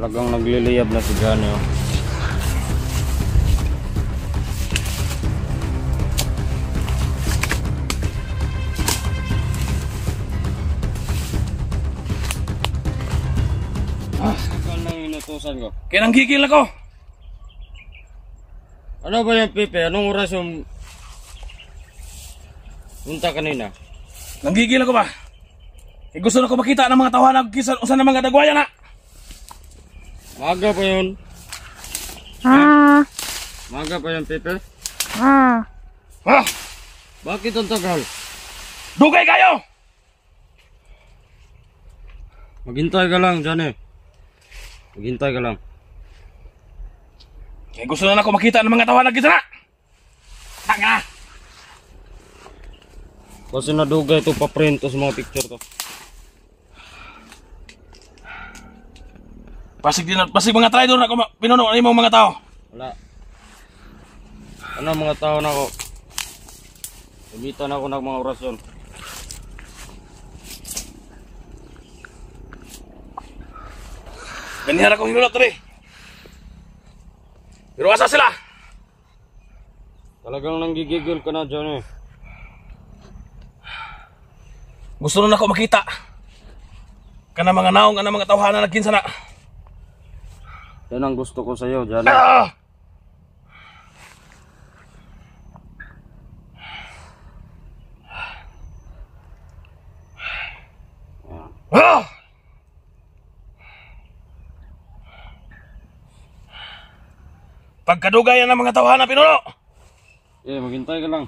Talagang nagliliyab na si Johnny, oh. Sakal na yung inutusan ko. Kaya nanggigil ako. Ano ba yung Pepe? Anong oras yung punta kanina? Nanggigil ako ba? Eh, gusto na ko makita ng mga tawanan kisa usan ng mga dagwaya na. Maga pa yun. Maga pa yun, Pepe. Bakit ang tagal? Dugay kayo! Maghintay ka lang, Johnny. Maghintay ka lang. Eh, gusto na ako makita ng mga tawanan kisa na. Tanga! Kasi nadugay ito pa-print sa mga picture to. Pasig mga traitor na pinuno ni mga tao. Wala. Ano mga tao na ako? Sumitan ako ng mga orasyon. Ganyan akong hinulot rin. Pero asa sila? Talagang nanggigigil ka na, Johnny. Gusto na ako makita ka na mga naong na mga tawhanan na kinsa na. Yan ang gusto ko sa iyo, Johnny. Pagkadugayan ng mga tawhanan pinuno. Eh, maghintay ka lang.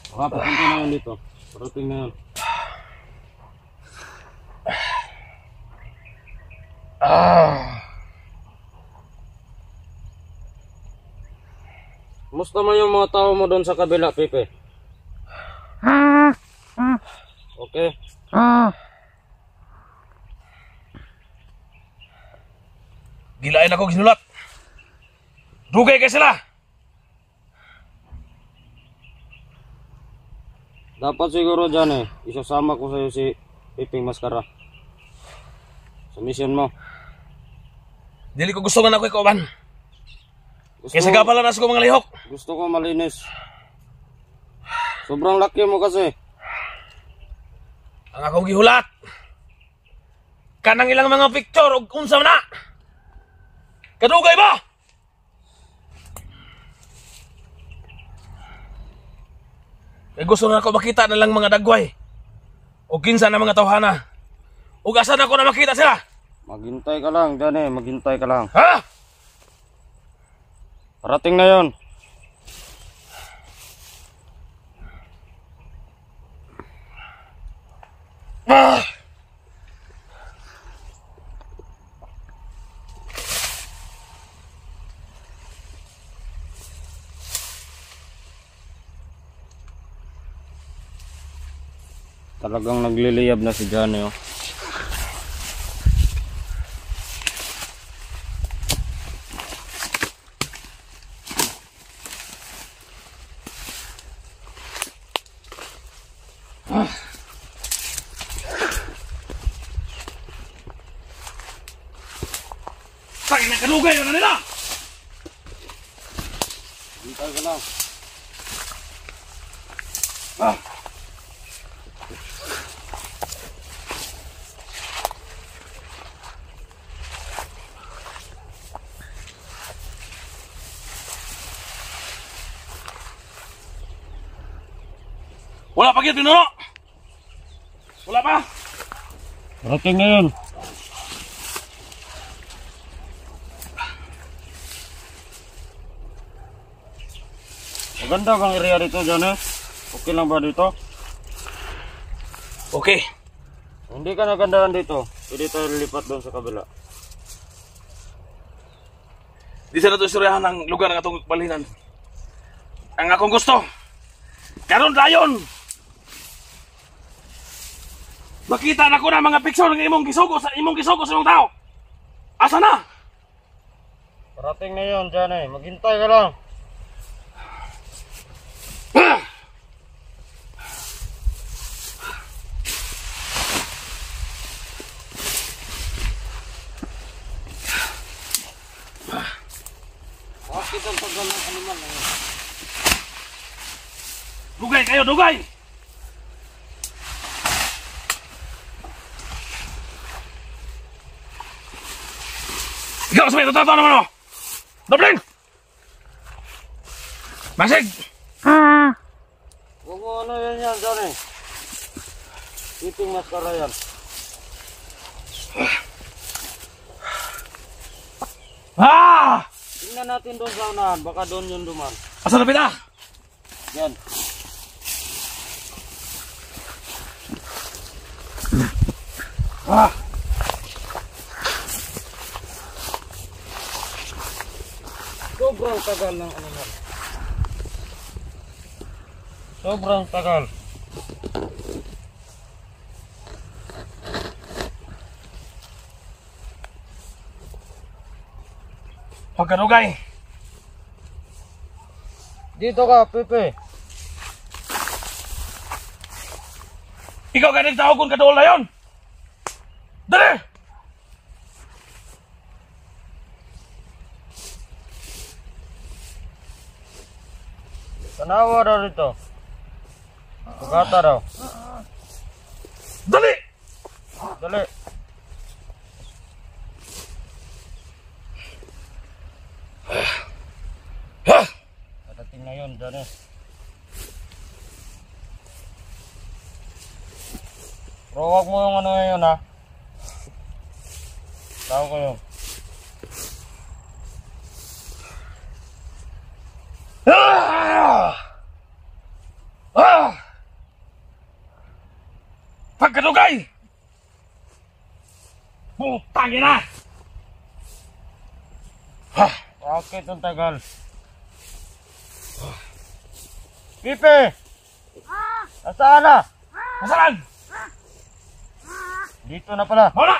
Papunta na yun dito. Parating na yun. Kumusta man yung mga tao mo doon sa kabila, Pepe? Okay? Gilain ako ginulat. Dugay kay sila. Dapat siguro dyan isasama ko sa'yo si Piping Maskara sa mission mo. Dili ko gusto man ako ikaw, man. Kaya sagapala na sa mga lihok. Gusto ko malinis. Sobrang laki mo kasi. Ang akong gihulat. Kanang ilang mga picture o unsa na. Kadugay ba? Eh, gusto na ako makita na lang mga dagway. O kinsa na mga tawhana. O asan ako na makita sila. Maghintay ka lang, Johnny. Maghintay ka lang. Ha? Parating na yon. Talagang nagliliyab na si Johnny, oh. Sakit na kadugay na nila. Hintay ka lang. Wala pa gid pinuno. Wala pa. Parating na yun. Maganda bang area dito, Johnny? Okay lang ba dito? Okay. Hindi ka nagandahan dito. Pwede tayo lilipat doon sa kabila. Di sa nato istoryahan ng lugar ng atong balinan. Ang akong gusto. Karon dayon. Makita na ko na mga picture ng imong gisugo sa imong tao. Asa na? Parating na yun, Johnny. Maghintay ka lang. itong tagal ng animal na yun. Dugay kayo, dugay! Ikaw sa may tatawa naman o! Dobling! Masig! Huwag mo ano yan, Johnny. Piping maskara yan. Ah! Tingnan natin doon sa unahan, baka doon yung duman. Asa na pita? Yan. Ah! Sobrang tagal ng animal. Sobrang tagal. Pagkadugay! Dito ka, Pepe. Ikaw ka nagtawag kung kadool na yun! Dali! Tanawa daw dito. Pagkata daw. Dali! Dali. Patating na yun, Johnny. Pero huwag mo yung ano yun, ha. Tao ko yun. Ah! Ah! Pagkadugay! Putang ina! Ha! Bakit ang tagal? Pipe! Nasaan na? Nasaan? Dito na pala. Muna!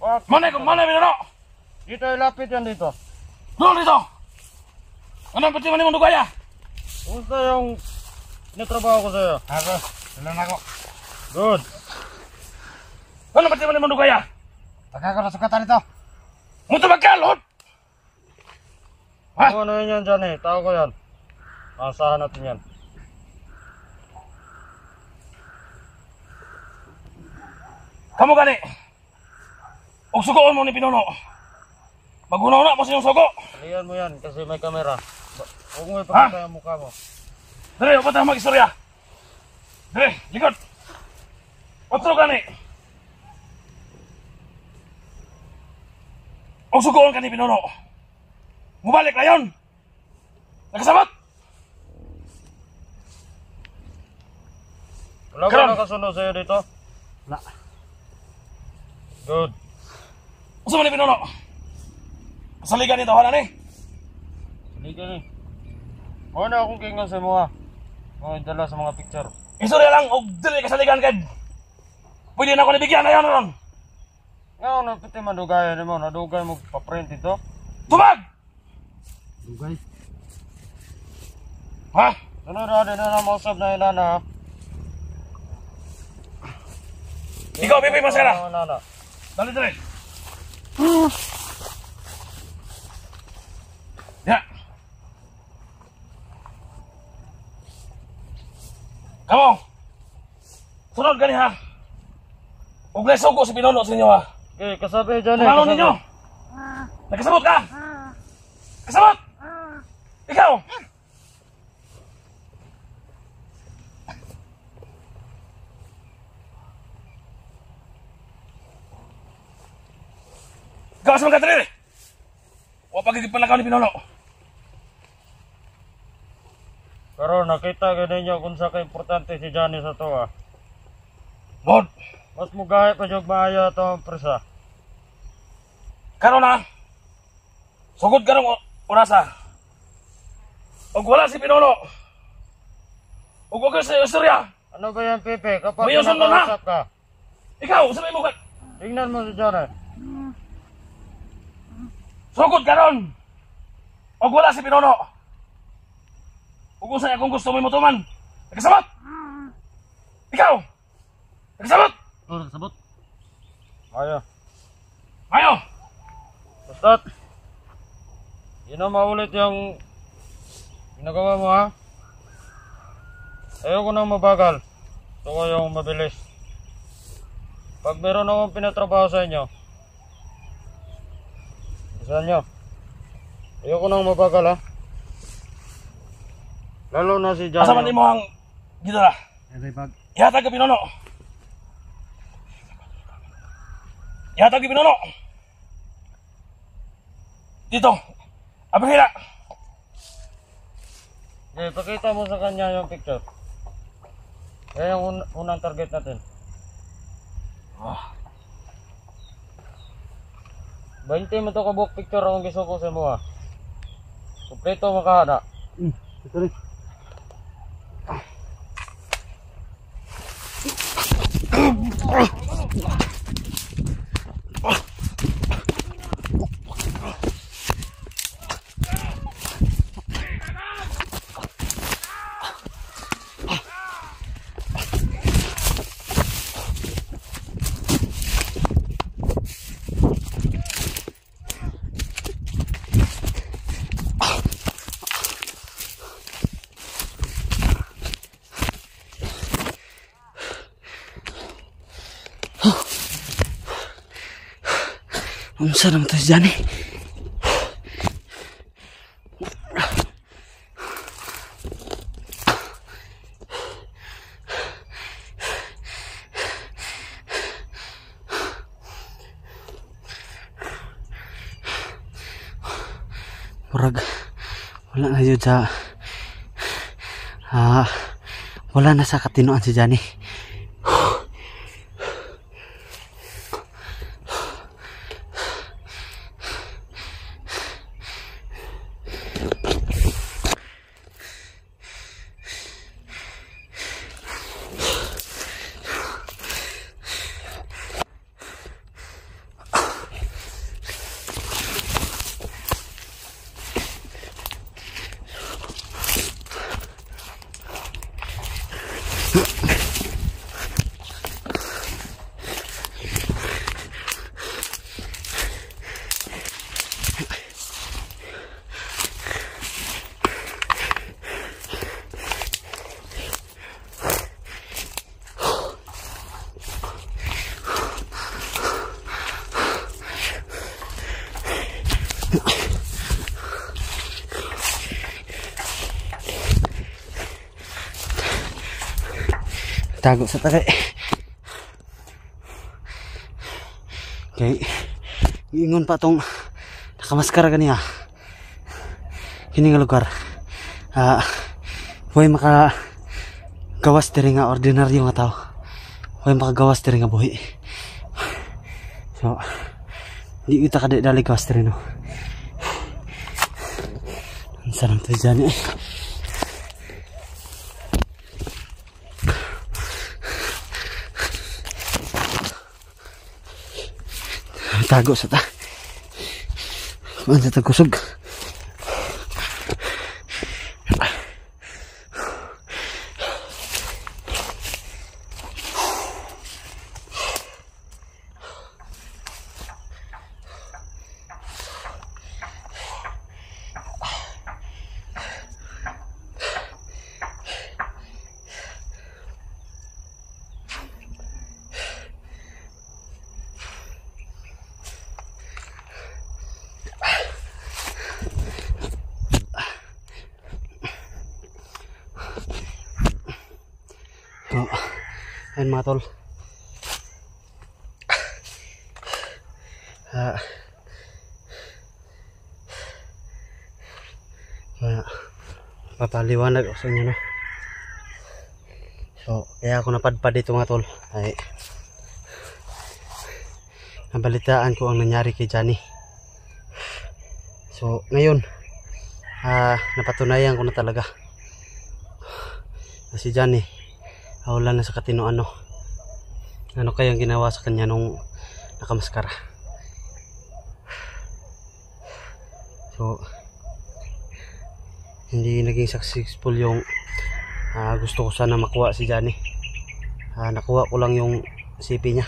Bakit? Mana minano? Dito ilapit yan dito. Doon dito! Ano ang pati man yung dugaya? Kumusta yung natrabaho ko sa'yo? Ako, silang ako. Good. Ano pati man yung dugaya? Baka ko nasukatan ito. Muto magkalot! Ha? Ano yun yan, Johnny? Tao ko yan. Asahan natin yan. Kamu gani? Og sugoon mo ni Pinuno. Magunaw na mo sa iyong sugo. Alihan mo yan kasi may kamera. Huwag mo ipakita yung mukha mo. Dali, upat ang mag-istorya. Dali, likod. Otro gani. Og sugoon ka ni Pinuno. Mubalik na yun. Nagkasabot. Wala ba Karon. nakasunod sa'yo dito? Wala. Good. Usa man ni Pinuno. Kasaligan ni tawanan eh. Hindi ka ni. Huwag na akong kingan sa mga. Mga dala sa mga picture. Istorya lang, og dili kasaligan kay. Pwede na ako nabigyan na yan ron. Nga ako napiti madugayan mo. Nadugay mo paprint ito. Tubag! Dugay? Ha? Sunod na na mausap na ilan ha. Ikaw, Pipi Mascara. Nana. Dali, dali. Ya. Kamu. Sunod gani ha. Huwag na isugo si Pinuno sa inyo ha. Okay, kasabi dyan eh. Kumano ninyo? Nagkasabot ka? Kasabot! Ikaw! Ikaw sa mga katrili! Huwag pagkikipalakaw ni Pinuno. Pero nakita ka ninyo kung sa ka-importante si Johnny sa to ha. Good. Mas mugahe pa yung maayo ito ang presa. Karon na. Sugod karong orasa. Og wala si Pinuno. Og wag sa istorya. Ano ba yan, Pepe? Kapag May usun mo na. kinakausap ka, Ikaw, sabi mo ka. tingnan mo si Johnny. Sugod karon. Og wala si Pinuno. Og usa kung gusto mo mutuman. Nagkasabot. Ikaw. Nagkasabot. Sabot. Ayo. Ayo. Tat! Yun na maulit yung ginagawa mo ha. Ayoko nang mabagal. Gusto ko yung mabilis. Pag meron akong pinatrabaho sa inyo, isa nyo. Ayoko nang mabagal ha. Lalo na si Johnny. Asaman mo ang gitara. Ihatag ka Pinono. Ihatag ka Pinono. Dito. Abihira. Pakita mo sa kanya yung picture. Yan yung unang target natin. 20 mo to kabuk picture akong gusto ko sa mo ha. Kompleto makahada. Ito rin. Unsa naman to si Johnny? Murag wala na yun sa wala na sa katinoan si Johnny. Tago sa tagay. Okay. Ingon pa tong nakamaskara kaniya. Kini nga lugar. Huwag makagawas diri nga ordinaryo nga tao. Huwag makagawas diri nga buhi. So, di kita kadali gawas diri no. Ang sarang to dyan eh. Tago sa ta. Ano ta kusog? So, ayun mga tol. Papaliwanag ako sa inyo no. So, kaya ako napadpad dito mga tol ay nabalitaan ko ang nangyari kay Johnny. So, ngayon napatunayan ko na talaga na si Johnny wala na sa katinoan no. Ano kayang ginawa sa kanya nung nakamaskara. So, hindi naging successful yung gusto ko sana makuha si Johnny. Nakuha ko lang yung CP niya.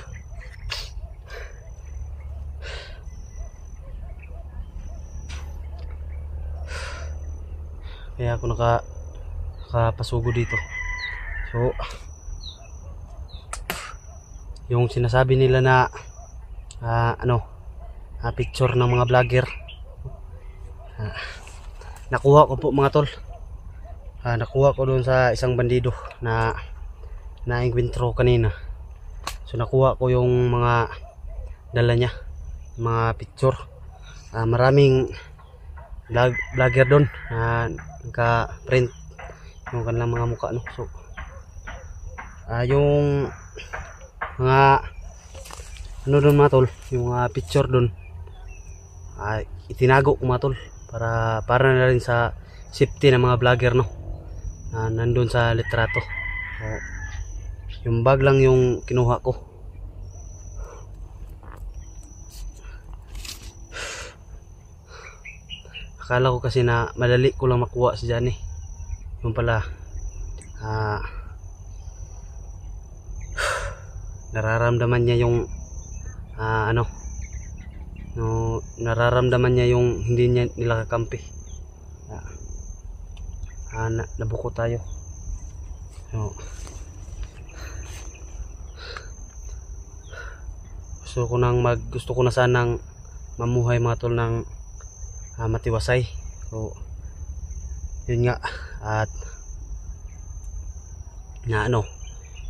kaya ako nakapasugo dito. So yung sinasabi nila na picture ng mga vlogger, nakuha ko po mga tol. Nakuha ko doon sa isang bandido na na-encuentro kanina. So nakuha ko yung mga dala niya, mga picture. Maraming vlogger doon naka-print yung kanilang mga mukha, no? So yung mga doon mga tol, yung picture doon itinago ko mga tol para na rin sa safety ng mga vlogger, no? Nandun sa litrato. So, yung bag lang yung kinuha ko. Akala ko kasi na madali ko lang makuha si Johnny. Yung pala nararamdaman niya yung nararamdaman niya yung hindi niya nila kakampi. Nabuko tayo. So, gusto ko na sanang mamuhay mga tol ng matiwasay. So yun nga, at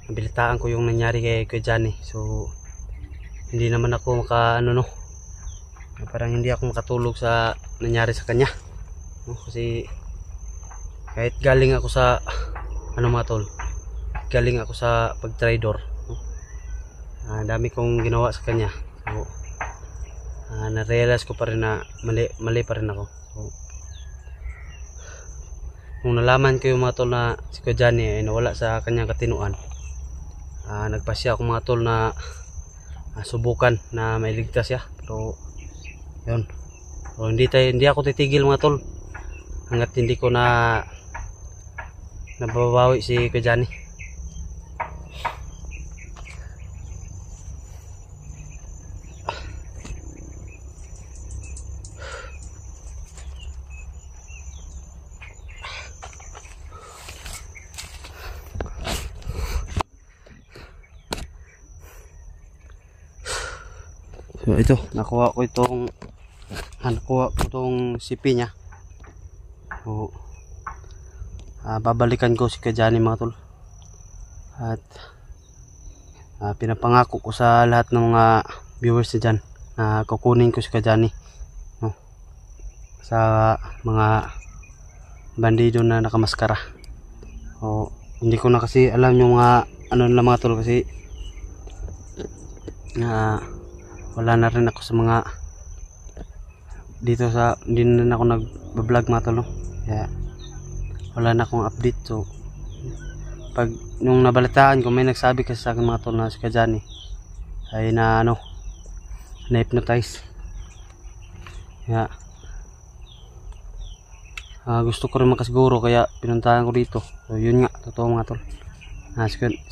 nabilitaan ko yung nangyari kay Johnny. So hindi naman ako parang hindi ako makatulog sa nangyari sa kanya, no? Kasi kahit galing ako sa mga tol, galing ako sa pag-trader, no? Dami kong ginawa sa kanya. So na-realize ko pa rin na mali pa rin ako. So nung nalaman ko yung mga tol na si Kuya Johnny ay nawala sa kanyang katinuan, nagpasya ako mga tol na subukan na mailigtas siya. Pero yun, so, hindi ako titigil mga tol hanggat hindi ko nababawi si Kuya Johnny. So ito, nakuha ko itong sipi niya. So babalikan ko si Kuya Johnny mga tol. At pinapangako ko sa lahat ng mga viewers dyan na kukunin ko si Kuya Johnny, no? Sa mga bandido na nakamaskara. So hindi ko na kasi alam yung mga mga tol, kasi wala na rin ako sa mga dito sa, hindi na ako nag-vlog mga tol, no? Kaya wala na akong update. So pag nung nabalitaan ko, may nagsabi kasi sa akin mga tol na si Kuya Johnny ay na-hypnotize. Kaya gusto ko rin makasiguro, kaya pinuntahan ko dito. So yun nga, totoo mga tol,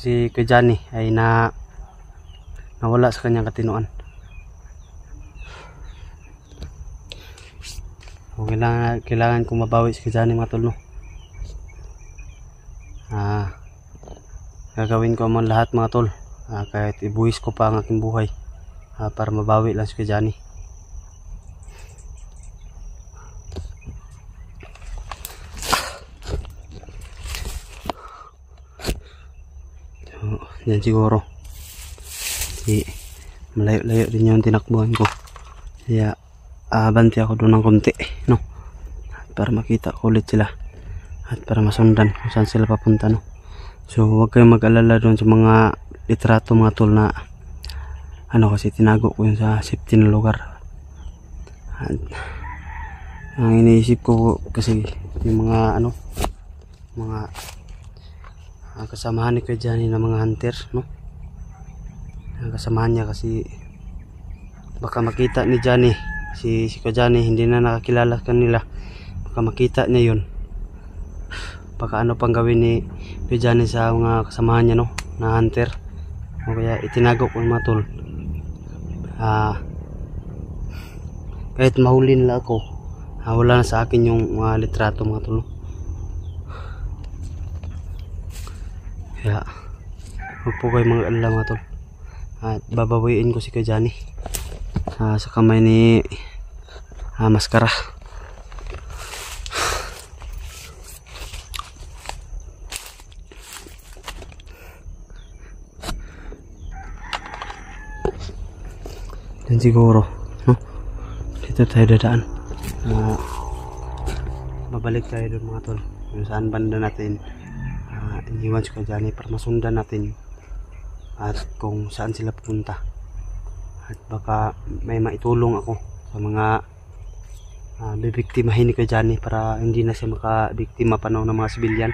si Kuya Johnny ay nawala sa kanyang katinuan. So, kailangan kong mabawi si Kuya Johnny mga tol, no? Gagawin ko man lahat mga tol, kahit ibuwis ko pa ang aking buhay para mabawi lang si Kuya Johnny. So, yan siguro. Malayo-layo din yung tinakbuhan ko. Kaya abanti ako doon ng konti, no? Para makita ko ulit sila at para masundan kung saan sila papunta, no? So huwag kayong mag-alala doon sa mga litrato mga tol na kasi tinago ko yun sa safety na lugar. At ang iniisip ko kasi yung mga kasamahan ni Kuya Johnny na mga hunter, no? Ang kasamahan niya, kasi baka makita ni Johnny si Kuya Johnny, hindi na nakakilala kanila, baka makita niya yun, baka pang gawin ni Kuya Johnny sa mga kasamahan niya, no, na hunter. O kaya itinago ko mga tol, kahit mahuli nila ako, wala na sa akin yung mga litrato mga tol, no? Kaya huwag po kayo mga alala mga tol. At babawiin ko si Kuya Johnny sa kamay ni Maskara. Dan siguro no? Dito tayo dadaan. Babalik tayo doon mga tol, kung saan banda natin iniwan si Kuya Johnny para masundan natin at kung saan sila pupunta, at baka may maitulong ako sa mga bibiktimahin ni Kuya Johnny para hindi na siya makabiktima pa ng mga sibilyan.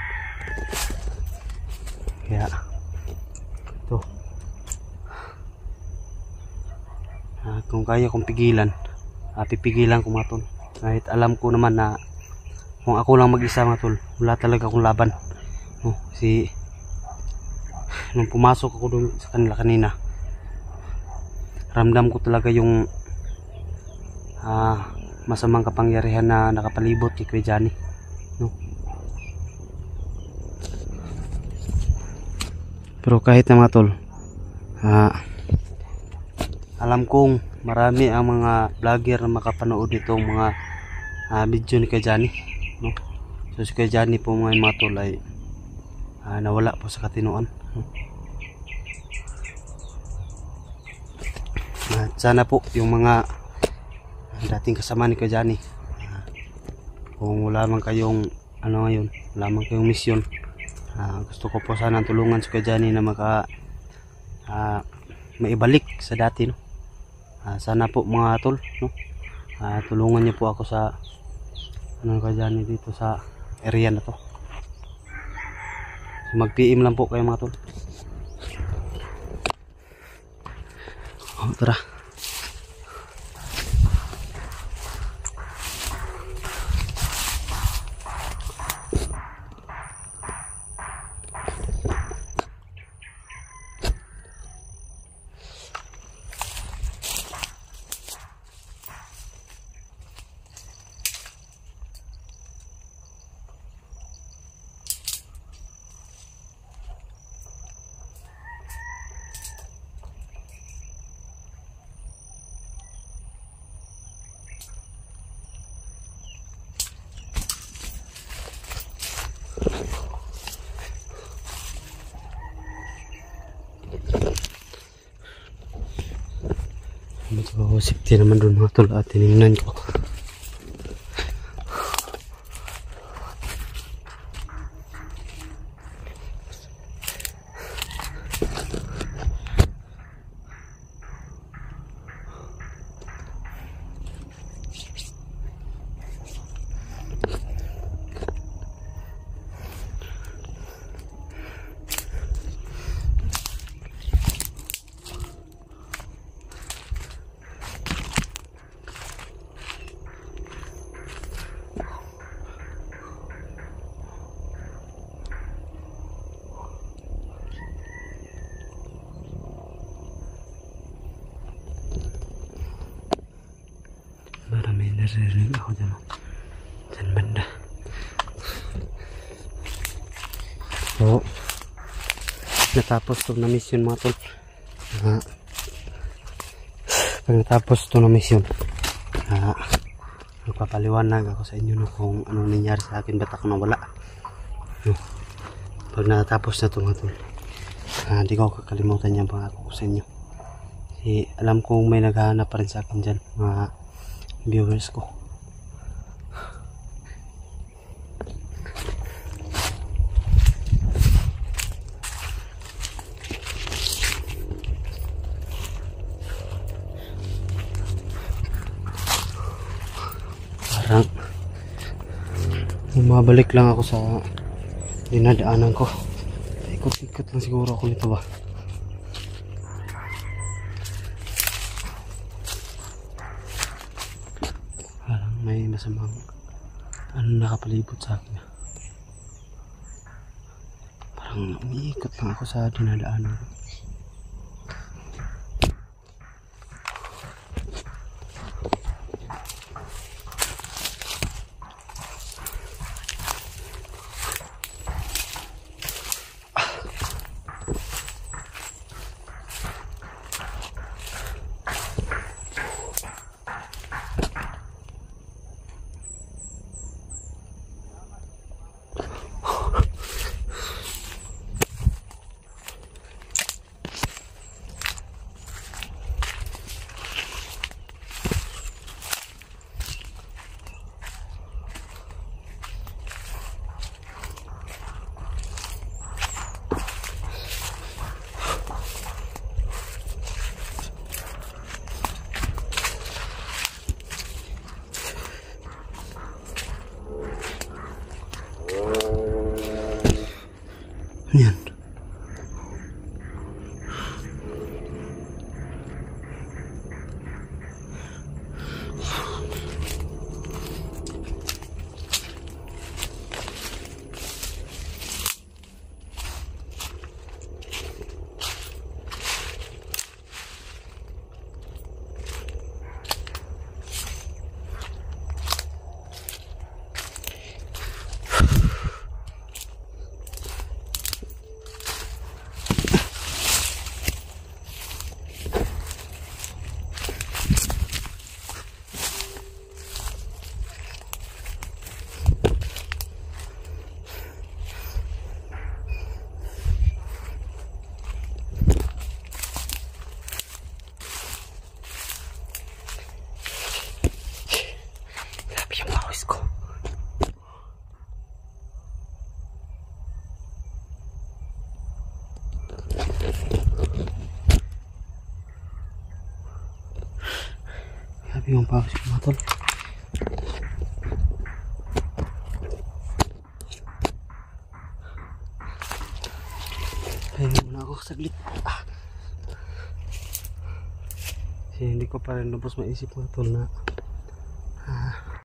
Kaya ito, kung kaya kong pigilan, pipigilan ko mga tol, kahit alam ko naman na kung ako lang mag-isa mga tol, wala talaga akong laban. Kasi nung pumasok ako doon sa kanila kanina, ramdam ko talaga yung masamang kapangyarihan na nakapalibot kay Kuya Johnny, no? Pero kahit na mga tol, alam kong marami ang mga vlogger na makapanood nitong mga video ni Kuya Johnny, no? So si Kuya Johnny po mga tol ay nawala po sa katinuan, no? At sana po yung mga dating kasama ni Kuya Johnny, kung wala man kayong ngayon, wala man kayong misyon, gusto ko po sana tulungan si Kuya Johnny na maibalik sa dati, no? Sana po mga tol, no? Tulungan niyo po ako sa Kuya Johnny dito sa area na to. Mag-PM lang po kayo mga tol. Tara. Medyo safety naman doon mga tol, at tinignan ko. May naririnig ako dyan, dyan banda. So natapos to na mission mga tol. Pag natapos to na mission, magpapaliwanag ako sa inyo, no, kung anong nangyari sa akin, ba't ako nawala, no? Pag natapos na to mga tol, hindi ko kakalimutan yung pangako ko sa inyo. Kasi alam kong may naghahanap pa rin sa akin dyan, mga viewers ko. Parang bumabalik lang ako sa dinadaanan ko. Ikot-ikot lang siguro ako nito ba. May masamang nakapalibot sa akin. Parang umiikot lang ako sa dinadaanan ko. Yung pa kasi mga tol. Pahinga muna ako saglit. Kasi hindi ko pa rin lubos maisip mga tol na